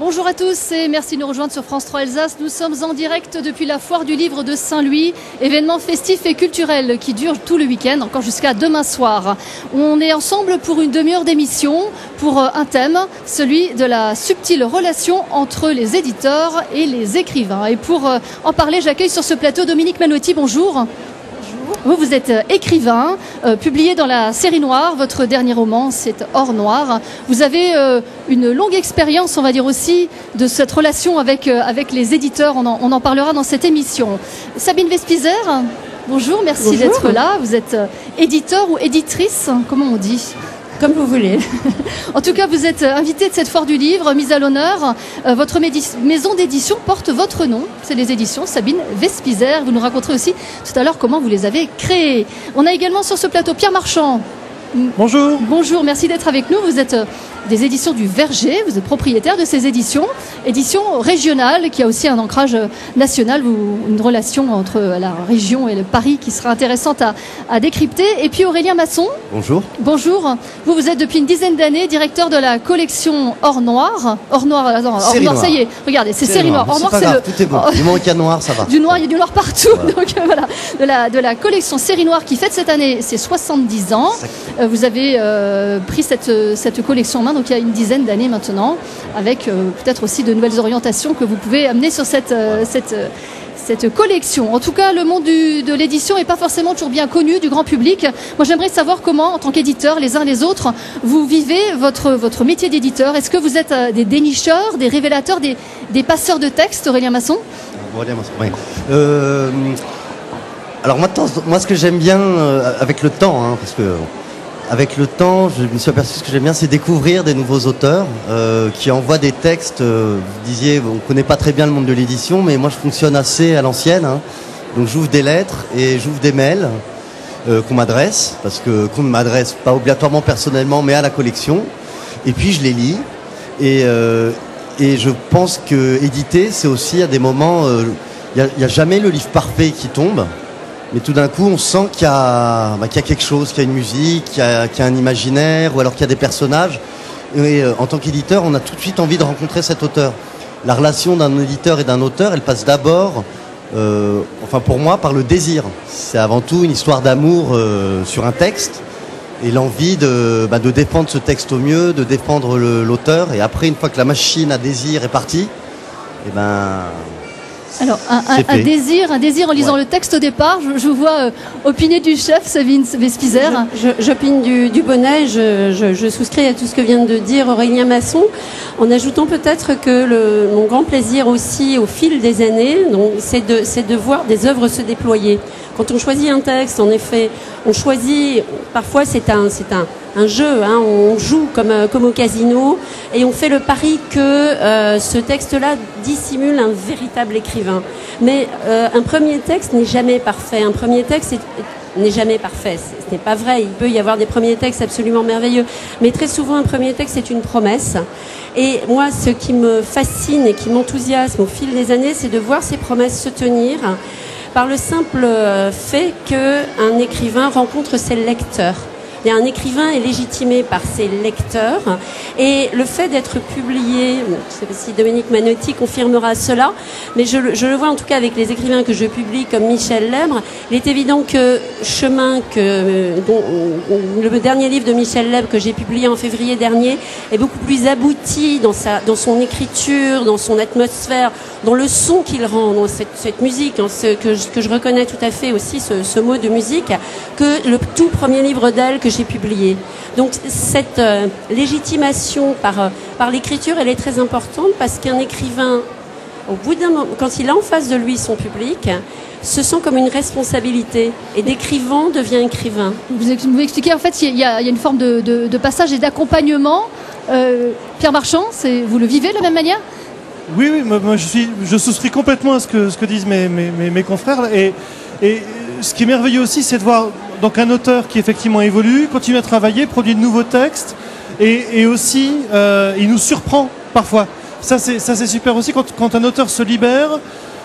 Bonjour à tous et merci de nous rejoindre sur France 3 Alsace. Nous sommes en direct depuis la Foire du Livre de Saint-Louis, événement festif et culturel qui dure tout le week-end, encore jusqu'à demain soir. On est ensemble pour une demi-heure d'émission, pour un thème, celui de la subtile relation entre les éditeurs et les écrivains. Et pour en parler, j'accueille sur ce plateau Dominique Manotti, bonjour. Vous êtes écrivain, publié dans la série Noire. Votre dernier roman, c'est Or Noir. Vous avez une longue expérience, on va dire aussi, de cette relation avec les éditeurs. On en parlera dans cette émission. Sabine Vespizer, bonjour, merci d'être là. Vous êtes éditeur ou éditrice, comment on dit ? Comme vous voulez. En tout cas, vous êtes invité de cette Foire du Livre, mise à l'honneur. Votre maison d'édition porte votre nom. C'est les éditions Sabine Vespizer. Vous nous raconterez aussi tout à l'heure comment vous les avez créées. On a également sur ce plateau Pierre Marchand. Bonjour. Bonjour, merci d'être avec nous. Vous êtes des éditions du Verger, vous êtes propriétaire de ces éditions régionales qui a aussi un ancrage national, une relation entre la région et le Paris qui sera intéressante à décrypter. Et puis Aurélien Masson. Bonjour. Bonjour. Vous êtes depuis une dizaine d'années directeur de la collection Or Noir. Or Noir, attends, Or Noir, ça y est, regardez, c'est série Noire. Or Noir, c'est tout est bon. Du moment qu'il y a noir, ça va. Du noir, il y a du noir partout. Voilà. Donc voilà, de la collection série Noire qui fête cette année ses 70 ans. Vous avez pris cette collection en main, donc il y a une dizaine d'années maintenant, avec peut-être aussi de nouvelles orientations que vous pouvez amener sur cette collection. En tout cas, le monde de l'édition n'est pas forcément toujours bien connu du grand public. Moi, j'aimerais savoir comment, en tant qu'éditeur, les uns les autres, vous vivez votre métier d'éditeur. Est-ce que vous êtes des dénicheurs, des révélateurs, des passeurs de textes, Aurélien Masson ? Aurélien Masson, oui. Alors moi, ce que j'aime bien avec le temps, parce que avec le temps, je me suis aperçu que ce que j'aime bien, c'est découvrir des nouveaux auteurs qui envoient des textes. Vous disiez, on ne connaît pas très bien le monde de l'édition, mais moi je fonctionne assez à l'ancienne. Donc j'ouvre des lettres et j'ouvre des mails qu'on m'adresse, qu'on ne m'adresse pas obligatoirement personnellement, mais à la collection. Et puis je les lis. Et je pense que éditer, c'est aussi à des moments, il n'y a jamais le livre parfait qui tombe. Mais tout d'un coup, on sent qu'il y a quelque chose, qu'il y a une musique, qu'il y a un imaginaire, ou alors qu'il y a des personnages. Et en tant qu'éditeur, on a tout de suite envie de rencontrer cet auteur. La relation d'un éditeur et d'un auteur, elle passe d'abord, pour moi, par le désir. C'est avant tout une histoire d'amour sur un texte, et l'envie de défendre ce texte au mieux, de défendre l'auteur. Et après, une fois que la machine à désir est partie, alors, un désir en lisant le texte au départ. Je vous vois opiner du chef, Sabine Vespizer. J'opine du bonnet, je souscris à tout ce que vient de dire Aurélien Masson, en ajoutant peut-être que mon grand plaisir aussi au fil des années, c'est de voir des œuvres se déployer. Quand on choisit un texte, en effet, on choisit, parfois c'est un jeu, on joue comme au casino, et on fait le pari que ce texte-là dissimule un véritable écrivain. Mais un premier texte n'est jamais parfait. Un premier texte n'est jamais parfait. Ce n'est pas vrai. Il peut y avoir des premiers textes absolument merveilleux. Mais très souvent, un premier texte est une promesse. Et moi, ce qui me fascine et qui m'enthousiasme au fil des années, c'est de voir ces promesses se tenir par le simple fait qu'un écrivain rencontre ses lecteurs. Un écrivain est légitimé par ses lecteurs, et le fait d'être publié, je ne sais pas si Dominique Manotti confirmera cela, mais je le vois en tout cas avec les écrivains que je publie comme Michel Lèbre. Il est évident que Chemin, le dernier livre de Michel Lèbre que j'ai publié en février dernier, est beaucoup plus abouti dans son écriture, dans son atmosphère, dans le son qu'il rend, dans cette musique, que je reconnais tout à fait aussi, ce mot de musique, que le tout premier livre d'elle que j'ai publié. Donc cette légitimation par l'écriture, elle est très importante, parce qu'un écrivain, au bout d'un moment, quand il a en face de lui son public, se sent comme une responsabilité, et d'écrivain devient écrivain. Vous expliquez, en fait, il y a une forme de passage et d'accompagnement. Pierre Marchand, vous le vivez de la même manière ? Oui, moi je souscris complètement à ce que disent mes confrères, et ce qui est merveilleux aussi, c'est de voir donc un auteur qui effectivement évolue, continue à travailler, produit de nouveaux textes, et aussi il nous surprend parfois. Ça c'est super aussi quand un auteur se libère,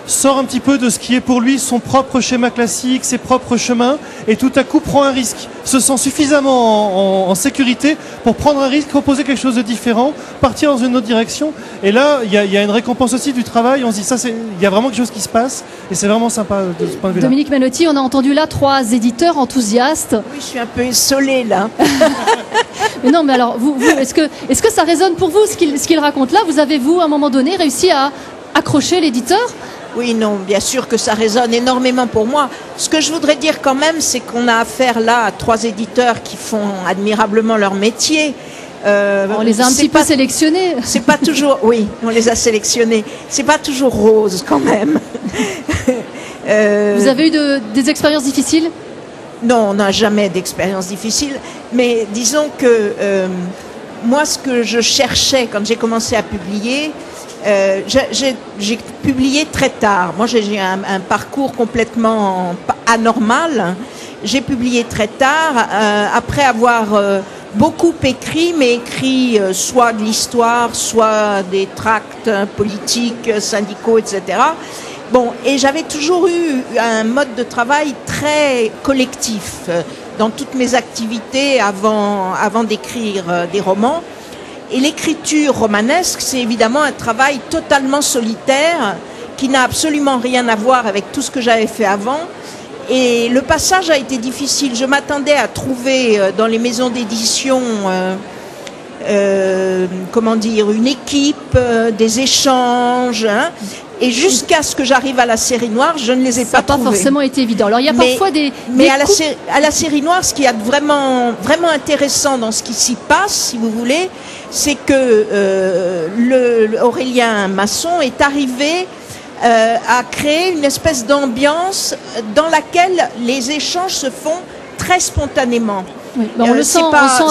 sort un petit peu de ce qui est pour lui son propre schéma classique, ses propres chemins, et tout à coup prend un risque, se sent suffisamment en sécurité pour prendre un risque, proposer quelque chose de différent, partir dans une autre direction. Et là, il y a une récompense aussi du travail. On se dit il y a vraiment quelque chose qui se passe, et c'est vraiment sympa de ce point de vue-là. Dominique Menotti, on a entendu là 3 éditeurs enthousiastes. Oui, je suis un peu essolée là. Mais non, mais alors, vous est-ce que ça résonne pour vous ce qu'il raconte là? Vous avez, vous, à un moment donné, réussi à accrocher l'éditeur? Oui, non, bien sûr que ça résonne énormément pour moi. Ce que je voudrais dire quand même, c'est qu'on a affaire là à 3 éditeurs qui font admirablement leur métier. On les a un petit peu sélectionnés. C'est pas toujours, oui, on les a sélectionnés. C'est pas toujours rose quand même. Vous avez eu des expériences difficiles? Non, on n'a jamais d'expérience difficile. Mais disons que moi, ce que je cherchais quand j'ai commencé à publier, j'ai publié très tard. Moi, j'ai un parcours complètement anormal. J'ai publié très tard, après avoir beaucoup écrit, mais écrit soit de l'histoire, soit des tracts politiques, syndicaux, etc. Bon, et j'avais toujours eu un mode de travail très collectif dans toutes mes activités avant d'écrire des romans. Et l'écriture romanesque, c'est évidemment un travail totalement solitaire qui n'a absolument rien à voir avec tout ce que j'avais fait avant. Et le passage a été difficile. Je m'attendais à trouver dans les maisons d'édition, comment dire, une équipe, des échanges, hein. Et jusqu'à ce que j'arrive à la série noire, je ne les ai pas trouvés. Ça n'a pas forcément été évident. Alors il y a parfois des à la série noire, ce qui est vraiment intéressant dans ce qui s'y passe, si vous voulez, c'est que Aurélien Masson est arrivé à créer une espèce d'ambiance dans laquelle les échanges se font très spontanément. Oui, on le sent,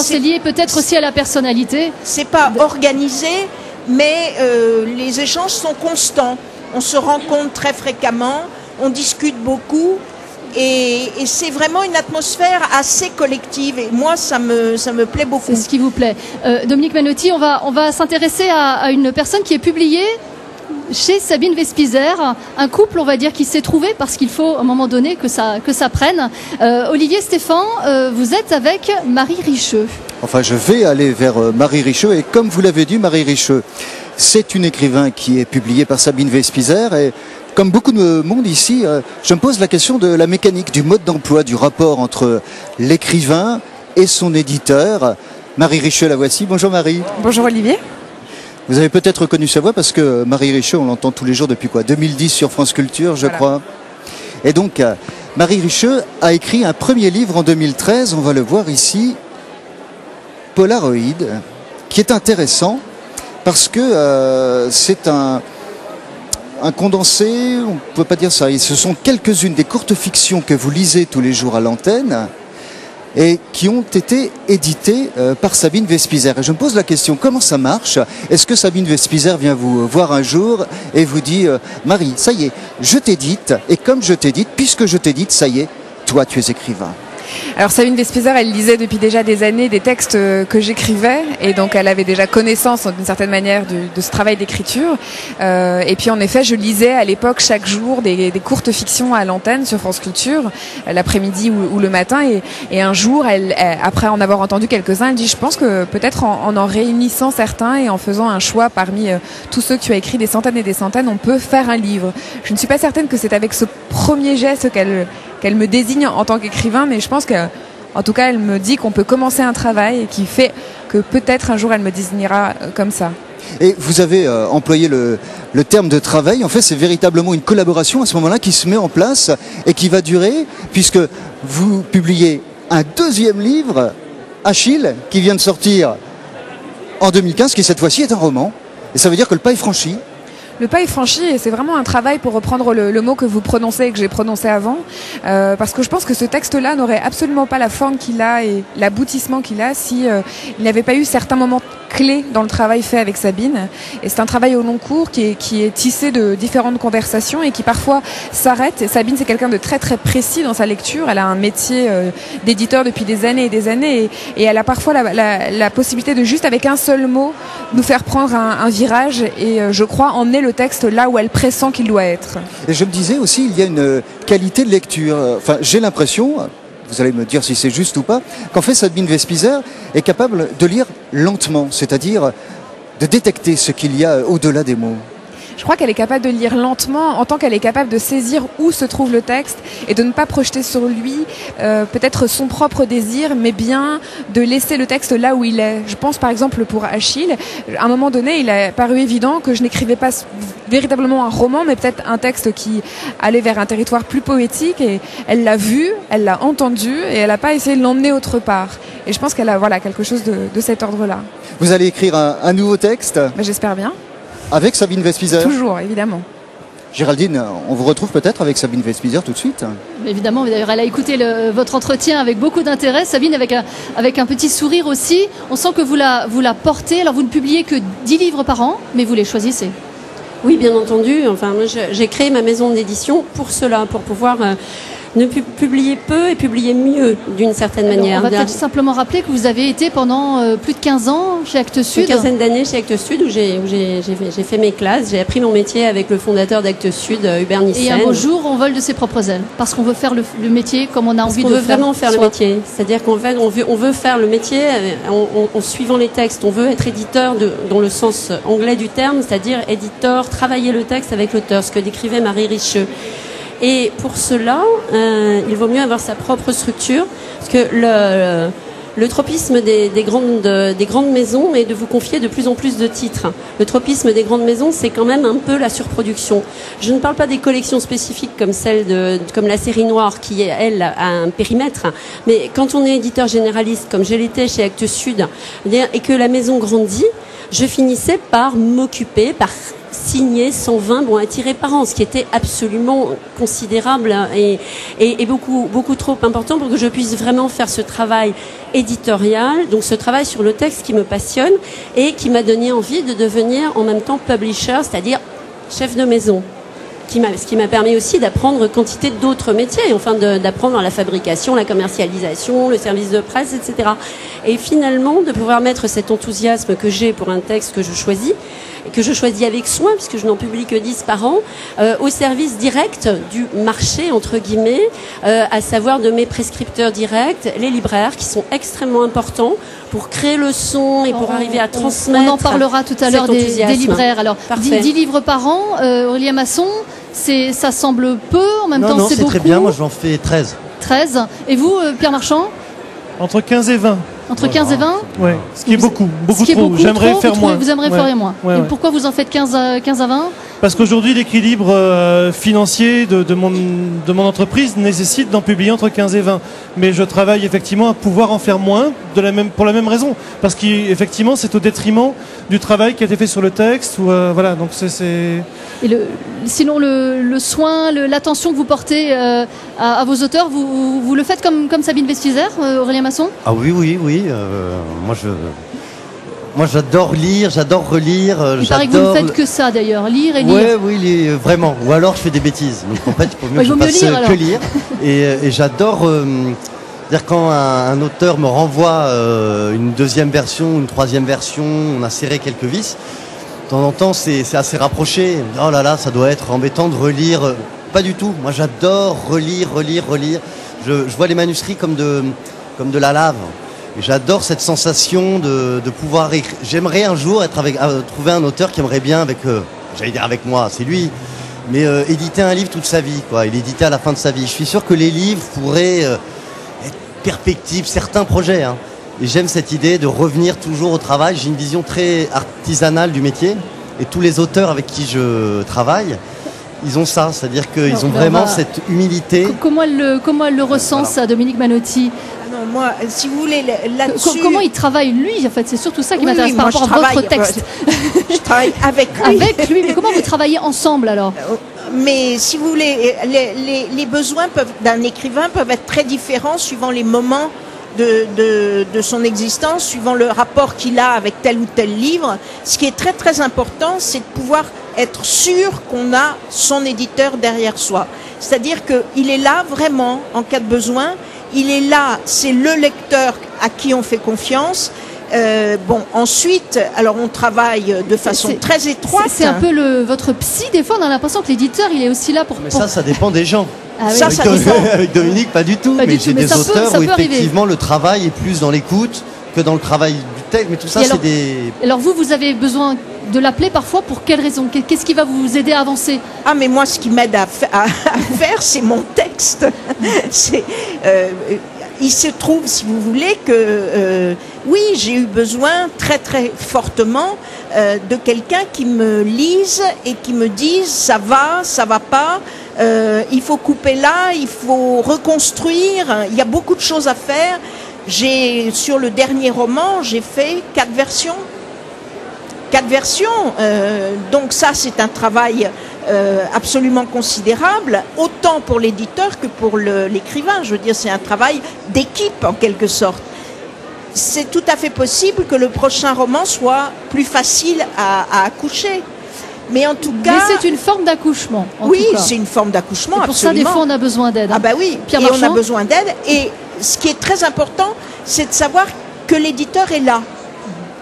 c'est lié peut-être aussi à la personnalité. C'est pas organisé, mais les échanges sont constants. On se rencontre très fréquemment, on discute beaucoup, et c'est vraiment une atmosphère assez collective. Et moi, ça me plaît beaucoup. C'est ce qui vous plaît. Dominique Menotti, on va s'intéresser à une personne qui est publiée chez Sabine Vespizer, un couple, on va dire, qui s'est trouvé parce qu'il faut à un moment donné que ça prenne. Olivier Stéphan, vous êtes avec Marie Richeux. Enfin, je vais aller vers Marie Richeux, et comme vous l'avez dit, Marie Richeux, c'est une écrivain qui est publiée par Sabine Vespizer, et comme beaucoup de monde ici, je me pose la question de la mécanique, du mode d'emploi, du rapport entre l'écrivain et son éditeur. Marie Richeux, la voici. Bonjour Marie. Bonjour Olivier. Vous avez peut-être reconnu sa voix parce que Marie Richeux, on l'entend tous les jours depuis 2010 sur France Culture, je crois. Et donc, Marie Richeux a écrit un premier livre en 2013, on va le voir ici, Polaroid, qui est intéressant parce que c'est un condensé, on ne peut pas dire ça, ce sont quelques-unes des courtes fictions que vous lisez tous les jours à l'antenne et qui ont été éditées par Sabine Vespizer. Et je me pose la question, comment ça marche? Est-ce que Sabine Vespizer vient vous voir un jour et vous dit Marie, ça y est, je t'édite, et comme je t'édite, puisque je t'édite, ça y est, toi tu es écrivain? Alors Sabine Vespizer, elle lisait depuis déjà des années des textes que j'écrivais, et donc elle avait déjà connaissance d'une certaine manière de ce travail d'écriture. Et puis en effet, je lisais à l'époque chaque jour des courtes fictions à l'antenne sur France Culture, l'après-midi ou le matin. Et un jour, après en avoir entendu quelques-uns, elle dit, je pense que peut-être en réunissant certains et en faisant un choix parmi tous ceux que tu as écrit, des centaines et des centaines, on peut faire un livre. Je ne suis pas certaine que c'est avec ce premier geste qu'elle me désigne en tant qu'écrivain, mais je pense qu'en tout cas, elle me dit qu'on peut commencer un travail et qui fait que peut-être un jour, elle me désignera comme ça. Et vous avez employé le terme de travail. En fait, c'est véritablement une collaboration à ce moment-là qui se met en place et qui va durer, puisque vous publiez un deuxième livre, Achille, qui vient de sortir en 2015, qui cette fois-ci est un roman. Et ça veut dire que le pas est franchi. Le pas est franchi, et c'est vraiment un travail, pour reprendre le mot que vous prononcez et que j'ai prononcé avant, parce que je pense que ce texte-là n'aurait absolument pas la forme qu'il a et l'aboutissement qu'il a si il n'avait pas eu certains moments clés dans le travail fait avec Sabine. Et c'est un travail au long cours qui est tissé de différentes conversations et qui parfois s'arrête. Et Sabine, c'est quelqu'un de très très précis dans sa lecture. Elle a un métier d'éditeur depuis des années et des années, et elle a parfois la possibilité de juste avec un seul mot nous faire prendre un virage, et je crois emmener le le texte là où elle pressent qu'il doit être. Et je me disais aussi, il y a une qualité de lecture. Enfin, j'ai l'impression, vous allez me dire si c'est juste ou pas, qu'en fait Sabine Vespizer est capable de lire lentement, c'est-à-dire de détecter ce qu'il y a au-delà des mots. Je crois qu'elle est capable de lire lentement en tant qu'elle est capable de saisir où se trouve le texte et de ne pas projeter sur lui peut-être son propre désir, mais bien de laisser le texte là où il est. Je pense par exemple pour Achille, à un moment donné, il a paru évident que je n'écrivais pas véritablement un roman, mais peut-être un texte qui allait vers un territoire plus poétique, et elle l'a vu, elle l'a entendu et elle n'a pas essayé de l'emmener autre part. Et je pense qu'elle a quelque chose de cet ordre-là. Vous allez écrire un nouveau texte ? J'espère bien. Avec Sabine Vespizer ? Toujours, évidemment. Géraldine, on vous retrouve peut-être avec Sabine Vespizer tout de suite ? Évidemment, d'ailleurs, elle a écouté votre entretien avec beaucoup d'intérêt. Sabine, avec un petit sourire aussi. On sent que vous la portez. Alors, vous ne publiez que 10 livres par an, mais vous les choisissez. Oui, bien entendu. Enfin, moi, j'ai créé ma maison d'édition pour cela, pour pouvoir ne publier peu et publier mieux, d'une certaine manière. On va peut-être simplement rappeler que vous avez été pendant plus de 15 ans chez Actes Sud. Une quinzaine d'années chez Actes Sud, où j'ai fait mes classes. J'ai appris mon métier avec le fondateur d'Actes Sud, Hubert Nissen. Et un beau jour, on vole de ses propres ailes, parce qu'on veut faire le métier comme on a envie de le faire. On veut vraiment faire le métier. C'est-à-dire qu'en fait, on veut faire le métier en suivant les textes. On veut être éditeur dans le sens anglais du terme, c'est-à-dire éditeur, travailler le texte avec l'auteur, ce que décrivait Marie Richeux. Et pour cela, il vaut mieux avoir sa propre structure, parce que le tropisme des grandes maisons est de vous confier de plus en plus de titres. Le tropisme des grandes maisons, c'est quand même un peu la surproduction. Je ne parle pas des collections spécifiques comme la série noire, qui, elle, a un périmètre. Mais quand on est éditeur généraliste, comme je l'étais chez Actes Sud, et que la maison grandit, je finissais par m'occuper, par signer 120 bons à tirer par an, ce qui était absolument considérable et beaucoup trop important pour que je puisse vraiment faire ce travail éditorial, donc ce travail sur le texte qui me passionne et qui m'a donné envie de devenir en même temps publisher, c'est-à-dire chef de maison. Ce qui m'a permis aussi d'apprendre quantité d'autres métiers, enfin d'apprendre la fabrication, la commercialisation, le service de presse, etc. Et finalement, de pouvoir mettre cet enthousiasme que j'ai pour un texte que je choisis, et que je choisis avec soin, puisque je n'en publie que 10 par an, au service direct du marché, entre guillemets, à savoir de mes prescripteurs directs, les libraires, qui sont extrêmement importants pour créer le son et pour arriver à transmettre. On en parlera tout à l'heure des libraires. Alors, 10 livres par an, Aurélien Masson, ça semble peu, en même temps c'est beaucoup. Non, c'est très bien, moi j'en fais 13. 13. Et vous, Pierre Marchand ? Entre 15 et 20. Entre 15 et 20 ? Oui, ce qui est beaucoup trop. J'aimerais faire moins. Vous aimeriez faire moins. Ouais. Et pourquoi vous en faites 15 à 20 ? Parce qu'aujourd'hui, l'équilibre financier de mon entreprise nécessite d'en publier entre 15 et 20. Mais je travaille effectivement à pouvoir en faire moins pour la même raison. Parce qu'effectivement, c'est au détriment du travail qui a été fait sur le texte. Voilà, donc c'est... Et sinon, le soin, l'attention que vous portez à vos auteurs, vous le faites comme Sabine Vespizer, Aurélien Masson ? Ah oui. Moi, j'adore lire, j'adore relire. Il paraît que vous ne faites que ça, d'ailleurs, lire et lire. Oui, vraiment. Ou alors, je fais des bêtises. Donc, en fait, il faut mieux que je fasse que lire. Et j'adore... dire quand un auteur me renvoie une deuxième version, une troisième version, on a serré quelques vis. De temps en temps, c'est assez rapproché. Oh là là, ça doit être embêtant de relire. Pas du tout. Moi, j'adore relire. Je vois les manuscrits comme de la lave. Et j'adore cette sensation de pouvoir écrire. J'aimerais un jour trouver un auteur qui aimerait bien j'allais dire avec moi, c'est lui, mais éditer un livre toute sa vie, quoi. Il éditer à la fin de sa vie. Je suis sûr que les livres pourraient être perspectives, certains projets, hein. Et j'aime cette idée de revenir toujours au travail. J'ai une vision très artisanale du métier. Et tous les auteurs avec qui je travaille, ils ont ça. C'est-à-dire qu'ils ont vraiment cette humilité. Comment elle le ressent, ça, Dominique Manotti ? Non, moi, si vous voulez, là-dessus... Comment il travaille, lui ? En fait, c'est surtout ça qui m'intéresse par rapport à votre texte. Je travaille avec lui. Avec lui, mais comment vous travaillez ensemble, alors ? Mais si vous voulez, les besoins d'un écrivain peuvent être très différents suivant les moments de son existence, suivant le rapport qu'il a avec tel ou tel livre. Ce qui est très très important, c'est de pouvoir être sûr qu'on a son éditeur derrière soi. C'est-à-dire qu'il est là vraiment en cas de besoin. Il est là, c'est le lecteur à qui on fait confiance. Bon, ensuite, alors on travaille de façon très étroite. C'est un peu votre psy, des fois on a l'impression que l'éditeur il est aussi là pour... Mais ça dépend des gens. Ah oui. Ça dépend. Avec Dominique, pas du tout. Pas mais du tout, j'ai mais des ça peut auteurs où arriver. effectivement le travail est plus dans l'écoute que dans le travail du texte. Mais tout ça, c'est des... Alors vous avez besoin de l'appeler parfois pour quelle raison? Qu'est-ce qui va vous aider à avancer? Ah, mais moi, ce qui m'aide à faire, c'est mon texte. Il se trouve, si vous voulez, que oui, j'ai eu besoin très très fortement de quelqu'un qui me lise et qui me dise ça va pas, il faut couper là, il faut reconstruire, il y a beaucoup de choses à faire. Sur le dernier roman, j'ai fait 4 versions. 4 versions, donc ça c'est un travail absolument considérable, autant pour l'éditeur que pour l'écrivain. Je veux dire, c'est un travail d'équipe en quelque sorte. C'est tout à fait possible que le prochain roman soit plus facile à accoucher. Mais en tout cas... Mais c'est une forme d'accouchement. Oui, c'est une forme d'accouchement, absolument. Pour ça, des fois, on a besoin d'aide. Ah bah oui, Pierre et Marchand. on a besoin d'aide. Et ce qui est très important, c'est de savoir que l'éditeur est là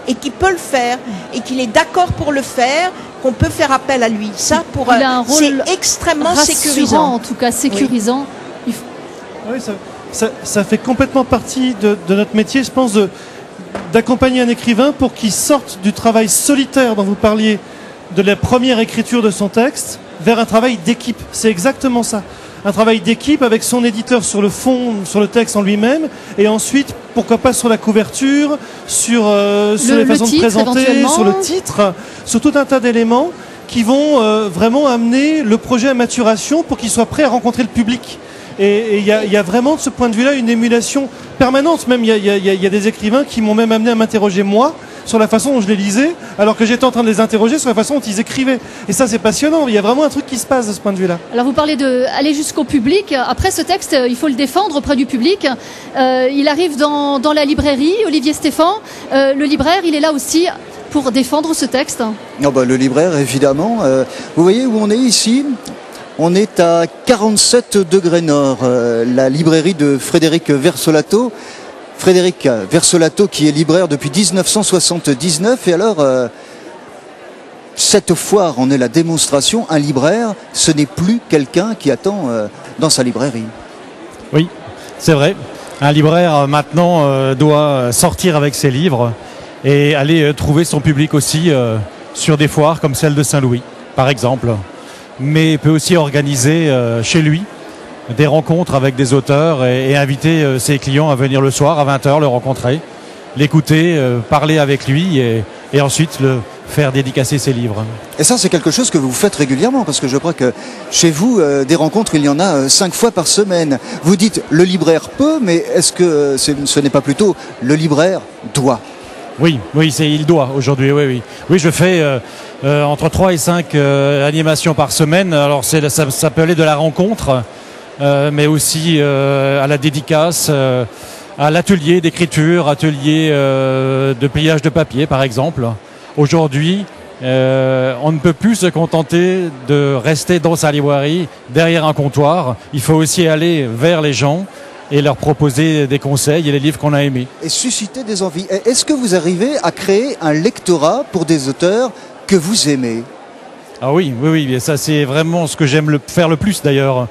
et qu'il peut le faire et qu'il est d'accord pour le faire, qu'on peut faire appel à lui. Ça, pour c'est extrêmement sécurisant. En tout cas, sécurisant. Oui. Oui, ça fait complètement partie de notre métier, je pense, d'accompagner un écrivain pour qu'il sorte du travail solitaire dont vous parliez, de la première écriture de son texte, vers un travail d'équipe. C'est exactement ça. Un travail d'équipe avec son éditeur sur le fond, sur le texte en lui-même, et ensuite, pourquoi pas sur la couverture, sur les façons de présenter, sur le titre, sur tout un tas d'éléments qui vont vraiment amener le projet à maturation pour qu'il soit prêt à rencontrer le public. Et il y a vraiment de ce point de vue-là une émulation permanente. Même il y a des écrivains qui m'ont même amené à m'interroger moi sur la façon dont je les lisais, alors que j'étais en train de les interroger sur la façon dont ils écrivaient. Et ça, c'est passionnant. Il y a vraiment un truc qui se passe de ce point de vue-là. Alors, vous parlez d'aller jusqu'au public. Après, ce texte, il faut le défendre auprès du public. Il arrive dans la librairie, Olivier Stéphan. Le libraire, il est là aussi pour défendre ce texte. Oh bah, le libraire, évidemment. Vous voyez où on est ici ? On est à 47 degrés nord, la librairie de Frédéric Versolato. Frédéric Versolato qui est libraire depuis 1979. Et alors, cette foire en est la démonstration. Un libraire, ce n'est plus quelqu'un qui attend dans sa librairie. Oui, c'est vrai. Un libraire maintenant doit sortir avec ses livres et aller trouver son public aussi sur des foires comme celle de Saint-Louis, par exemple. Mais peut aussi organiser chez lui des rencontres avec des auteurs et inviter ses clients à venir le soir à 20h, le rencontrer, l'écouter, parler avec lui et ensuite le faire dédicacer ses livres. Et ça, c'est quelque chose que vous faites régulièrement, parce que je crois que chez vous, des rencontres, il y en a 5 fois par semaine. Vous dites le libraire peut, mais est-ce que ce n'est pas plutôt le libraire doit ? Oui, il doit aujourd'hui, oui. Oui, je fais entre 3 et 5 animations par semaine. Alors ça peut aller de la rencontre, mais aussi à la dédicace, à l'atelier d'écriture, atelier de pliage de papier, par exemple. Aujourd'hui, on ne peut plus se contenter de rester dans sa librairie, derrière un comptoir. Il faut aussi aller vers les gens et leur proposer des conseils et les livres qu'on a aimés. Et susciter des envies. Est-ce que vous arrivez à créer un lectorat pour des auteurs que vous aimez ? Ah oui, et ça c'est vraiment ce que j'aime faire le plus d'ailleurs.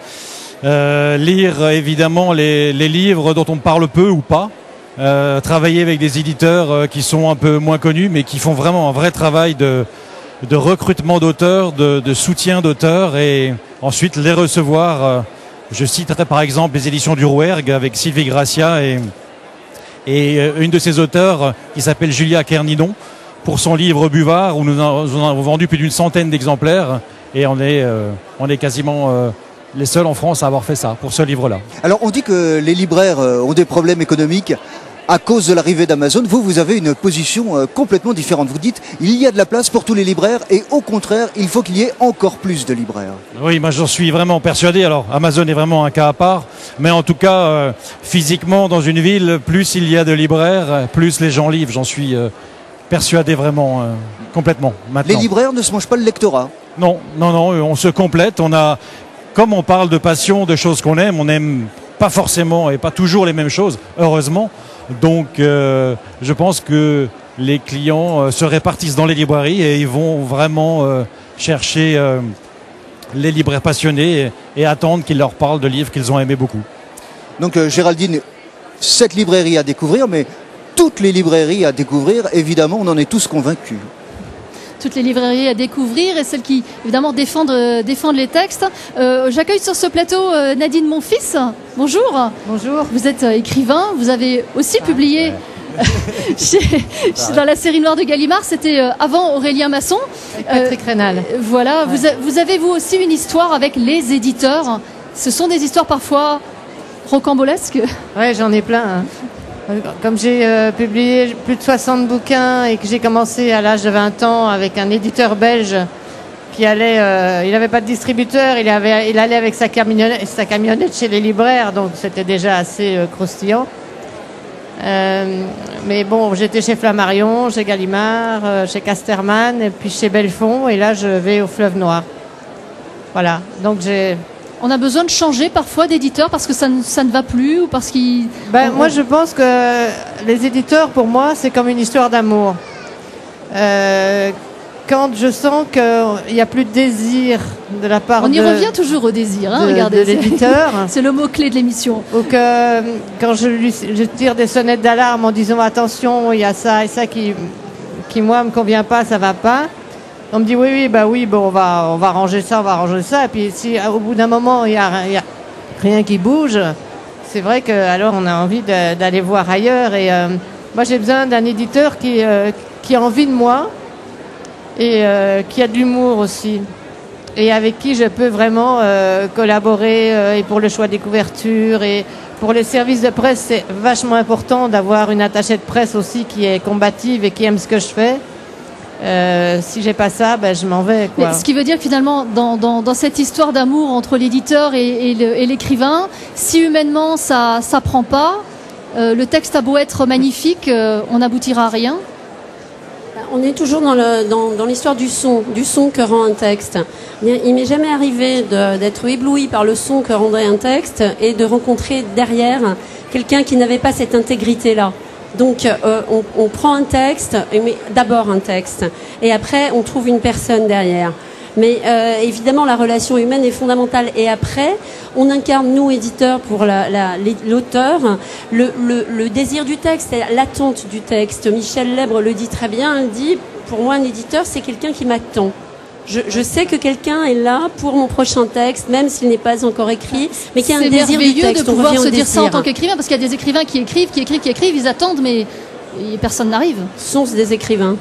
Lire évidemment les livres dont on parle peu ou pas. Travailler avec des éditeurs qui sont un peu moins connus mais qui font vraiment un vrai travail de recrutement d'auteurs, de soutien d'auteurs et ensuite les recevoir. Je citerai par exemple les éditions du Rouergue avec Sylvie Gracia et une de ses auteurs qui s'appelle Julia Kernidon pour son livre Buvard où nous en avons vendu plus d'une centaine d'exemplaires et on est quasiment les seuls en France à avoir fait ça pour ce livre-là. Alors on dit que les libraires ont des problèmes économiques à cause de l'arrivée d'Amazon. Vous avez une position complètement différente. Vous dites il y a de la place pour tous les libraires et au contraire, il faut qu'il y ait encore plus de libraires. Oui, moi j'en suis vraiment persuadé. Alors Amazon est vraiment un cas à part, mais en tout cas, physiquement dans une ville, plus il y a de libraires, plus les gens livrent. J'en suis persuadé vraiment, complètement maintenant. Les libraires ne se mangent pas le lectorat ? Non, on se complète. Comme on parle de passion, de choses qu'on aime, on n'aime pas forcément et pas toujours les mêmes choses, heureusement. Donc je pense que les clients se répartissent dans les librairies et ils vont vraiment chercher les libraires passionnés et attendre qu'ils leur parlent de livres qu'ils ont aimés beaucoup. Donc Géraldine, cette librairie à découvrir, mais toutes les librairies à découvrir, évidemment, on en est tous convaincus. Toutes les librairies à découvrir et celles qui, évidemment, défendent les textes. J'accueille sur ce plateau Nadine Monfils. Bonjour. Bonjour. Vous êtes écrivain, vous avez aussi publié dans la série noire de Gallimard, c'était avant Aurélien Masson. Patrick Rénal. Voilà, vous avez vous aussi une histoire avec les éditeurs. Ce sont des histoires parfois rocambolesques. Oui, j'en ai plein. Hein. Comme j'ai publié plus de 60 bouquins et que j'ai commencé à l'âge de 20 ans avec un éditeur belge qui allait, il n'avait pas de distributeur, il allait avec sa camionnette chez les libraires, donc c'était déjà assez croustillant. Mais bon, j'étais chez Flammarion, chez Gallimard, chez Casterman et puis chez Belfond, et là je vais au Fleuve Noir. Voilà, donc on a besoin de changer parfois d'éditeur parce que ça ne va plus ou parce qu'ils... Moi, je pense que les éditeurs, pour moi, c'est comme une histoire d'amour. Quand je sens qu'il n'y a plus de désir de la part on y revient toujours au désir, hein, regardez. De l'éditeur. C'est le mot-clé de l'émission. Ou que quand je tire des sonnettes d'alarme en disant attention, il y a ça et ça qui moi, me convient pas, ça va pas. On me dit oui, bon, on va ranger ça. Et puis si au bout d'un moment il y a rien qui bouge, c'est vrai que alors on a envie d'aller voir ailleurs. Et moi j'ai besoin d'un éditeur qui a envie de moi et qui a de l'humour aussi et avec qui je peux vraiment collaborer et pour le choix des couvertures et pour les services de presse c'est vachement important d'avoir une attachée de presse aussi qui est combative et qui aime ce que je fais. Si j'ai pas ça, je m'en vais. Quoi. Mais ce qui veut dire que finalement, dans cette histoire d'amour entre l'éditeur et l'écrivain, si humainement ça prend pas, le texte a beau être magnifique, on n'aboutira à rien. On est toujours dans l'histoire du son que rend un texte. Il m'est jamais arrivé d'être ébloui par le son que rendrait un texte et de rencontrer derrière quelqu'un qui n'avait pas cette intégrité-là. Donc on prend un texte, mais d'abord un texte, et après on trouve une personne derrière. Mais évidemment la relation humaine est fondamentale. Et après on incarne, nous éditeurs, pour l'auteur, le désir du texte, l'attente du texte. Michel Lèbre le dit très bien, il dit pour moi un éditeur c'est quelqu'un qui m'attend. Je sais que quelqu'un est là pour mon prochain texte, même s'il n'est pas encore écrit, mais qu'il y a un désir du texte. C'est merveilleux de pouvoir se dire ça en tant qu'écrivain, parce qu'il y a des écrivains qui écrivent, ils attendent, mais personne n'arrive. Sont-ce des écrivains ?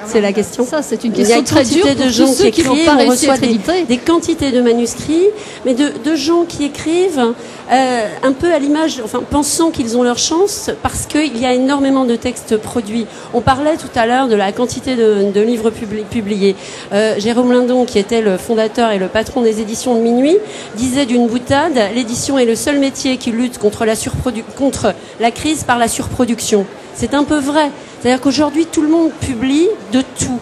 C'est la question. Ça, c'est une question très dure pour de gens tous ceux qui n'ont pas réussi à être édités. Des quantités de manuscrits, mais de gens qui écrivent un peu à l'image, enfin pensant qu'ils ont leur chance, parce qu'il y a énormément de textes produits. On parlait tout à l'heure de la quantité de livres publiés. Jérôme Lindon, qui était le fondateur et le patron des éditions de Minuit, disait d'une boutade, l'édition est le seul métier qui lutte contre la crise par la surproduction. C'est un peu vrai. C'est-à-dire qu'aujourd'hui, tout le monde publie de tout.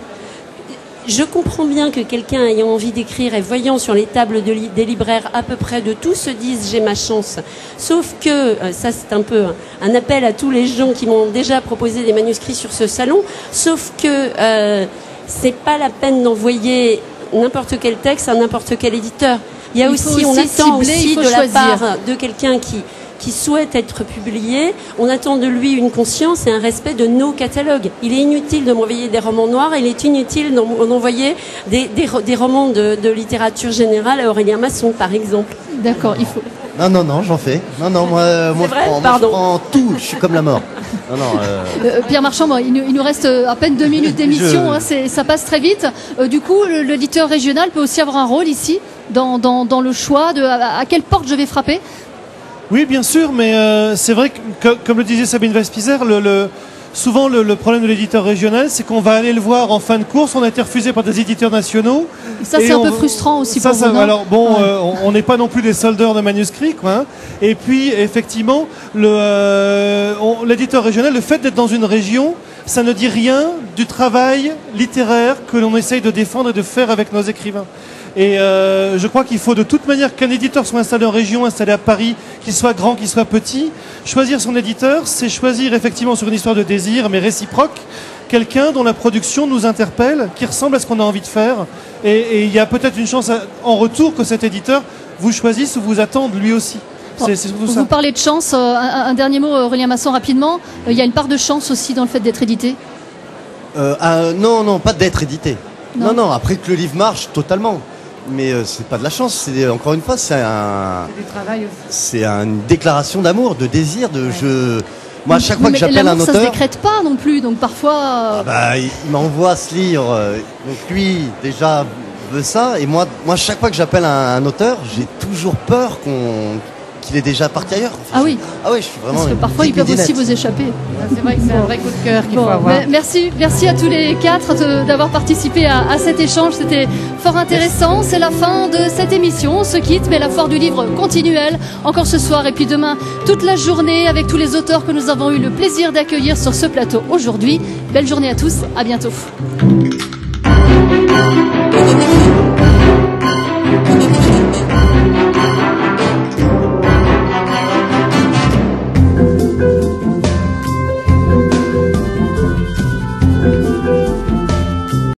Je comprends bien que quelqu'un ayant envie d'écrire et voyant sur les tables des libraires à peu près de tout se dise « j'ai ma chance ». Sauf que, ça c'est un peu un appel à tous les gens qui m'ont déjà proposé des manuscrits sur ce salon, sauf que c'est pas la peine d'envoyer n'importe quel texte à n'importe quel éditeur. On attend aussi de la part de quelqu'un qui souhaite être publié, on attend de lui une conscience et un respect de nos catalogues. Il est inutile de m'envoyer des romans noirs, il est inutile d'envoyer des romans de littérature générale à Aurélien Masson, par exemple. D'accord, il faut... Non, j'en fais. Moi je prends tout, je suis comme la mort. Pierre Marchand, il nous reste à peine 2 minutes d'émission, ça passe très vite. Du coup, l'éditeur régional peut aussi avoir un rôle ici, dans le choix de à quelle porte je vais frapper. Oui, bien sûr, mais c'est vrai que, comme le disait Sabine Vespizer, souvent le problème de l'éditeur régional, c'est qu'on va aller le voir en fin de course, on a été refusé par des éditeurs nationaux. Ça, c'est un peu frustrant aussi pour vous, non ? Alors bon, on n'est pas non plus des soldeurs de manuscrits, quoi. Hein. Et puis, effectivement, l'éditeur régional, le fait d'être dans une région, ça ne dit rien du travail littéraire que l'on essaye de défendre et de faire avec nos écrivains. Et je crois qu'il faut de toute manière qu'un éditeur soit installé en région, installé à Paris, qu'il soit grand, qu'il soit petit. Choisir son éditeur, c'est choisir effectivement sur une histoire de désir, mais réciproque, quelqu'un dont la production nous interpelle, qui ressemble à ce qu'on a envie de faire. Et il y a peut-être une chance en retour que cet éditeur vous choisisse ou vous attende lui aussi. C'est surtout ça. Vous parlez de chance. Un dernier mot, Aurélien Masson, rapidement. Il y a une part de chance aussi dans le fait d'être édité? Non, pas d'être édité. Non, après que le livre marche, totalement. Mais c'est pas de la chance, c'est encore une fois, c'est du travail aussi. C'est une déclaration d'amour, de désir, moi, à chaque fois que j'appelle un auteur, ça se décrète pas non plus, donc parfois. Il m'envoie ce livre, donc lui déjà veut ça, et moi, chaque fois que j'appelle un auteur, j'ai toujours peur qu'il est déjà parti ailleurs. Ah oui. Je suis vraiment. Parce que parfois ils peuvent aussi vous échapper. C'est vrai que c'est un vrai coup de cœur qu'il faut avoir. Merci à tous les quatre d'avoir participé à cet échange. C'était fort intéressant. C'est la fin de cette émission. On se quitte, mais la foire du livre continue, elle, encore ce soir et puis demain toute la journée avec tous les auteurs que nous avons eu le plaisir d'accueillir sur ce plateau aujourd'hui. Belle journée à tous. À bientôt. Thank you.